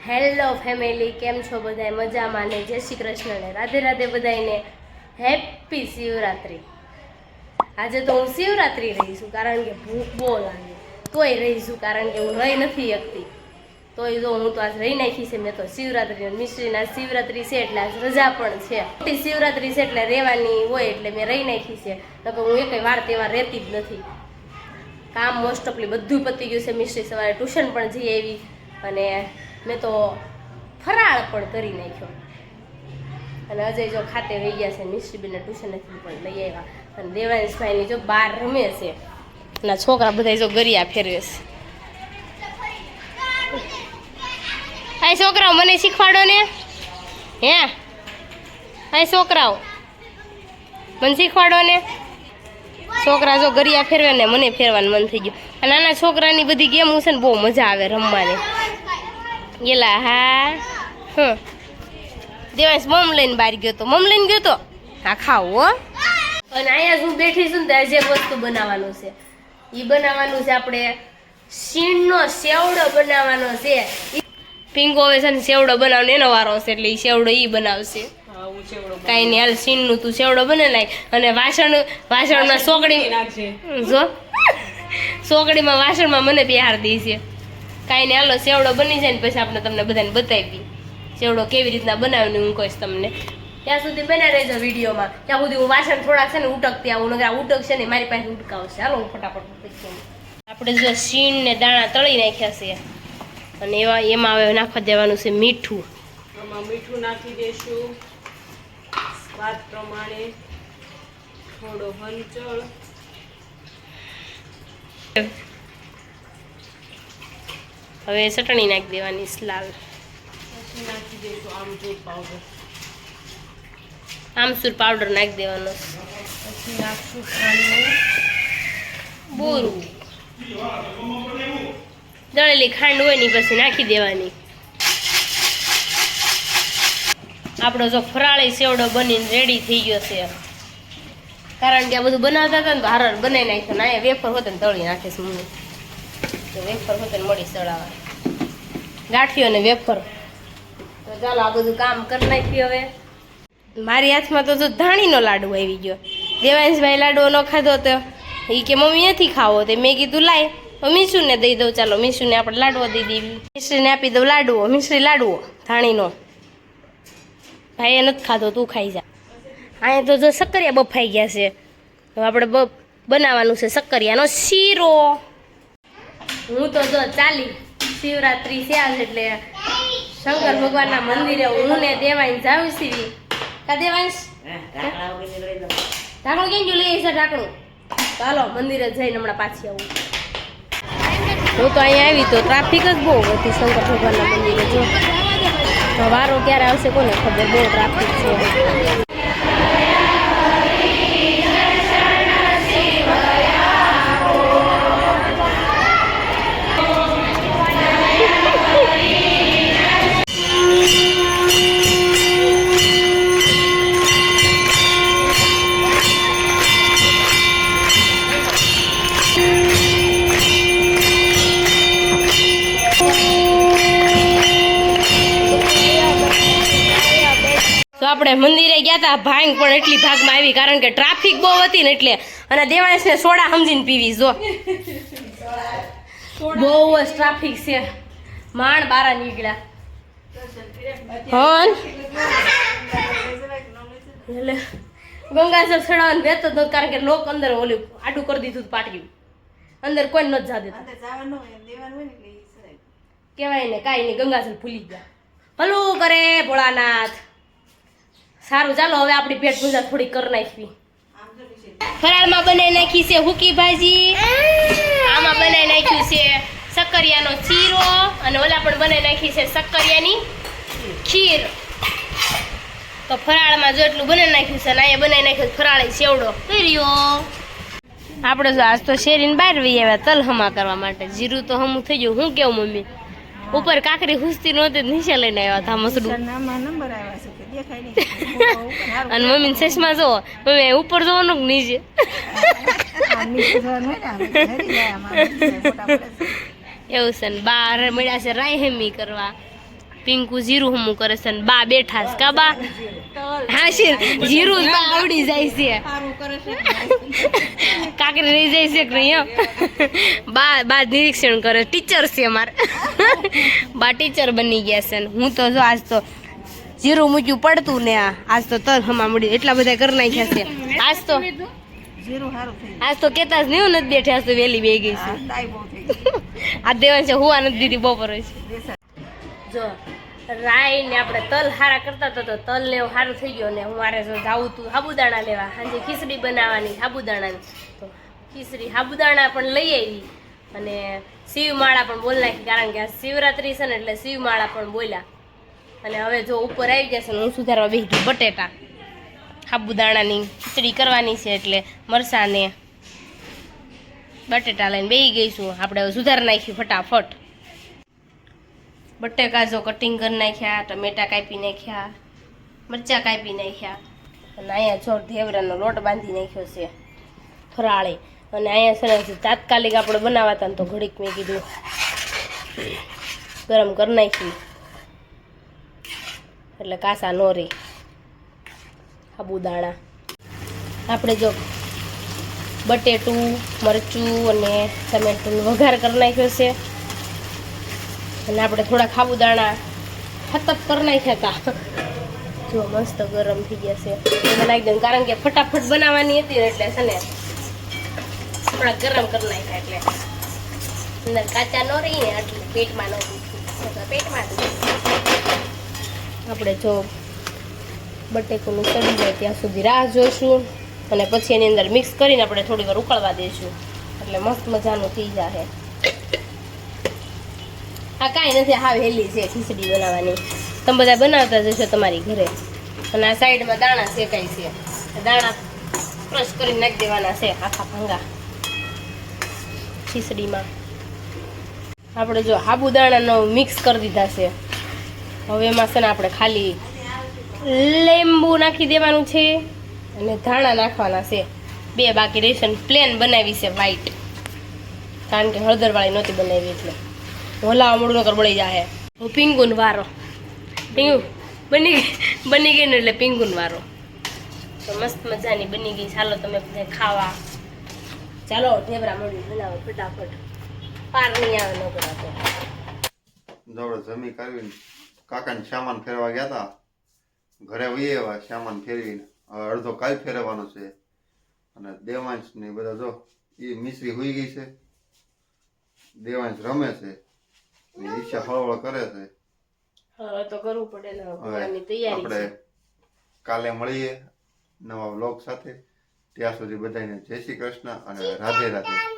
Hello family, કેમ છો બધાય? મજામાં ને? જય શ્રી કૃષ્ણ ને રાધે રાધે બધાયને. હેપી શિવરાત્રી. આજે તો હું શિવરાત્રી રહીશું કારણ કે ભૂખ બહુ લાગે, તોય રહીશું કારણ કે હું રહી નથી શકતી. તોય જો હું તો આજ રહી નાખી છે. મેં તો શિવરાત્રી મિશ્રીના શિવરાત્રી છે એટલે આજ રજા પણ છે. મોટી શિવરાત્રી છે એટલે રહેવાની હોય એટલે મેં રહી નાખી છે. તો હું એક વાર તહેવાર રહેતી જ નથી. કામ મોસ્ટ ઓફલી બધું પતી ગયું છે. મિશ્રી સવારે ટ્યુશન પણ જઈ આવી અને મેં તો ફરાળ પણ કરી નાખ્યો. અને અજય જો ખાતે રહી ગયા છે. મિશ્રીબેનને ટ્યુશનેથી પણ લઈ આવ્યા. અને દેવાંશભાઈની જો બહાર રમે છે અને છોકરા બધા જો ગરિયા ફેરવે છે. હા છોકરાઓ મને શીખવાડો ને. હે હા છોકરાઓ મને શીખવાડો ને. છોકરા જો ગરિયા ફેરવે ને મને ફેરવાનું મન થઈ ગયું. અને નાના છોકરાની બધી ગેમો છે ને બહુ મજા આવે રમવાની. ગેલા હા દેવાંશ મમ લઈને બહાર ગયો તો. મમ લઈને ગયો તો હા ખાવ હો. અને અહીંયા હું બેઠી છું ને જે વસ્તુ બનાવવાનું છે એ બનાવવાનું છે. આપણે શીણનો સેવડો બનાવવાનો છે. પિંકો હવે છે ને સેવડો બનાવવાનો એનો વારો છે એટલે એ સેવડો એ બનાવશે. કાંઈ નહીં, હાલ સીણનું તું સેવડો બને નાખ. અને વાસણમાં સોકડી જો સોકડીમાં વાસણમાં મને બિહાર દઈ છે. કાંઈ નહીં, હાલો સેવડો બની જાય ને પછી આપણે તમને બધાને બતાવી સેવડો કેવી રીતના બનાવીને હું કહીશ તમને. ત્યાં સુધી બના રહેજો વિડીયોમાં. ત્યાં સુધી હું વાસણ થોડાક છે ને ઉટકતી આવું. નગર ઉટકશે ને મારી પાસે ઉટકાવશે. હાલો હું ફટાફટ. આપણે જો શીણ ને દાણા તળી નાખ્યા છે અને એમાં હવે નાખવા દેવાનું છે મીઠું. આમાં મીઠું નાખી દેશું સ્વાદ પ્રમાણે. થોડો હલચળ. હવે ચટણી નાખી દેવાની લાલ. પછી નાખી દઈશું આમચૂર પાવડર. આમચૂર પાવડર નાખી દેવાનો. પછી નાખશું ખાંડનું બોરું. દળેલી ખાંડ હોય ને પછી નાખી દેવાની. આપણો જો ફરાળી સેવડો બનીને રેડી થઈ ગયો છે. કારણ કે આ બધું બનાવતા હતા ને તો હાર બનાવી નાખ્યો. ના વેફર હોતે ને તળી નાખીશ મમ્મી. તો વેફર હોતે ને મળી સડાવા ગાંઠિયો ને વેફર. તો ચાલો આ બધું કામ કરી નાખ્યું. હવે મારી હાથમાં તો જો ધાણીનો લાડુ આવી ગયો. દેવાંશભાઈ લાડવો ન ખાધો તો એ કે મમ્મી નથી ખાવો. તો મેં કીધું લાય મીશુને દઈ દઉં. ચાલો મીશુને આપણે લાડવો દઈ દેવી. મિશ્રીને આપી દઉં લાડવો. મિશ્રી લાડવો ધાણીનો. ભાઈએ નથી ખાધો, તું ખાઈ જા. અહીંયા તો જો શક્કરિયા બફાઈ ગયા છે. હવે આપણે બનાવવાનું છે શક્કરિયાનો શીરો. હું તો જો ચાલી શિવરાત્રી છે આજ એટલે શંકર ભગવાનના મંદિરે હું ને દેવાંશ જાઉં છીએ. કા દેવાંશ ઢાંકણું કેમ જો લઈ છે ઢાંકણું. ચાલો મંદિરે જઈને હમણાં પાછી આવું. હું તો અહીંયા આવી તો ટ્રાફિક જ બહુ હતી શંકર ભગવાનના મંદિરે. જો વારો ક્યારે આવશે કોને ખબર, બહુ ટ્રાફિક છે. આપણે મંદિરે ગયા હતા. ભાંગ પણ એટલી ભાગમાં આવી કારણ કે ટ્રાફિક બહુ હતી ને એટલે. અને દેવાંશને સોડા સમજીને પીવી. જો બહુ જ ટ્રાફિક છે. માંડ બારા નીકળ્યા. એટલે ગંગાજળ ચડાવવાનું રહેતો જ કારણ કે લોક અંદર ઓલું આડું કરી દીધું પાટિયું. અંદર કોઈ નથી જા દેતું. કહેવાય ને કાંઈ નહીં, ગંગાજળ ભૂલી ગયા. ભલું કરે ભોળાનાથ. સારું ચાલો હવે આપણી પેટ પૂજા થોડી કરી નાખવી. ફરાળમાં બનાવી નાખી છે હુકી ભાજી. આમાં બનાવી નાખ્યું છે શક્કરિયાનો શીરો. અને ઓલા પણ બનાવી નાખી છે શક્કરિયાની ખીર. તો ફરાળમાં જો એટલું બનાવી નાખ્યું છે અને અહીંયા બનાવી નાખ્યું ફરાળી સેવડો કર્યો. આપણે જો આજ તો શેરીને બહાર વહી આવ્યા તલ હમા કરવા માટે. જીરું તો હમું થઈ ગયું. હું કેવું મમ્મી? ઉપર કાકરી હુસતી નહોતી નીચે લઈને આવ્યા હતા મસડું. અને મમ્મી ચશ્મા જો મમ્મી ઉપર જોવાનું કે નીચે. એવું છે ને બહાર મળ્યા છે રાયહેમી કરવા. પિંકુ જીરું હમું કરે છે ને બા બેઠા છે કા બા હા શીર જીરું જ બા આવડી જાય છે કાકરી રહી જાય છે કે નહીં બા નિરીક્ષણ કરે ટીચર છે અમારે બા ટીચર બની ગયા છે ને હું તો જો આજ તો જીરું મૂક્યું પડતું ને આજ તો તર હમા મળી એટલા બધા કરી નાખ્યા છે આજ તો કેતા જ નહીં નથી બેઠા તો વેલી બે ગઈ છે આ દેવાન છે હુવા નથી દીધી બપોરે છે જો રાઈ ને આપણે તલ હારા કરતા તો તલ ને એવું સારું થઈ ગયો ને હું મારે જો જાવું તું સાબુદાણા લેવા સાંજે ખીચડી બનાવવાની સાબુદાણાની તો ખીચડી સાબુદાણા પણ લઈ આવી અને શિવમાળા પણ બોલ નાખી કારણ કે આ શિવરાત્રી છે ને એટલે શિવમાળા પણ બોલ્યા અને હવે જો ઉપર આવી જશે ને હું સુધારવા બેસી ગઈ બટેટા સાબુદાણાની ખીચડી કરવાની છે એટલે મરસાને બટેટા લઈને બેસી ગઈશું આપણે હવે સુધાર નાખ્યું ફટાફટ બટેકા જો કટિંગ કરી નાખ્યા ટમેટા કાપી નાખ્યા મરચાં કાપી નાખ્યા અને અહીંયા જો ઢેવરાનો લોટ બાંધી નાખ્યો છે ફરાળે અને અહીંયા છે ને તાત્કાલિક આપણે બનાવતા ને તો ઘડીક મેં કીધું ગરમ કરી નાખ્યું એટલે કાસા નો રહે સાબુદાણા આપણે જો બટેટું મરચું અને ટમેટું વઘાર કરી નાખ્યો છે અને આપણે થોડા સાબુદાણા ખતપ કરી નાખ્યા હતા જો મસ્ત ગરમ થઈ ગયા છે એમાં નાખી દઉં કારણ કે ફટાફટ બનાવવાની હતી ને એટલે છે ને થોડા ગરમ કરી નાખ્યા એટલે અંદર કાચા ન રહી ને એટલે પેટમાં ન પેટમાં આપણે જો બટેકુનું ચડી જાય ત્યાં સુધી રાહ જોઈશું અને પછી એની અંદર મિક્સ કરીને આપણે થોડી વાર ઉકળવા દઈશું એટલે મસ્ત મજાનું થઈ જશે આ કાંઈ નથી હાવ હેલી છે ખીચડી બનાવવાની તમે બધા બનાવતા જશો તમારી ઘરે અને આ સાઈડમાં દાણા શેકાય છે દાણા ક્રશ કરીને નાખી દેવાના છે આખા ભંગા ખીચડીમાં આપણે જો સાબુદાણાનો મિક્સ કરી દીધા છે હવે એમાં છે ને આપણે ખાલી લીંબુ નાખી દેવાનું છે અને ધાણા નાખવાના છે બે બાકી રેશન પ્લેન બનાવી છે વ્હાઈટ કારણ કે હળદરવાળી નહોતી બનાવી એટલે હોલાવા મોડું નકર બળી જાય હું પિંગુન વારો પિંગુ બની ગઈ ને એટલે પિંગુન વારો તો મસ્ત મજાની બની ગઈ ચાલો તમે બધા ખાવા ચાલો ઢેબરા મળ્યું બનાવો ફટાફટ પાર નહીં આવે ન કરાતો દોડ જમી કરવીને કાકાને સામાન ફેરવા ગયા હતા ઘરે વહી આવ્યા સામાન ફેરવીને હવે અડધો કાલ ફેરવવાનો છે અને દેવાંશ ને બધા જો એ મિશ્રી હોઈ ગઈ છે દેવાંશ રમે છે ઈચ્છા હળવળ કરે છે હવે તો કરવું પડે ને હવે આપણે કાલે મળીએ નવા વ્લોગ સાથે ત્યાં સુધી બધાને જય શ્રી કૃષ્ણ અને રાધે રાધે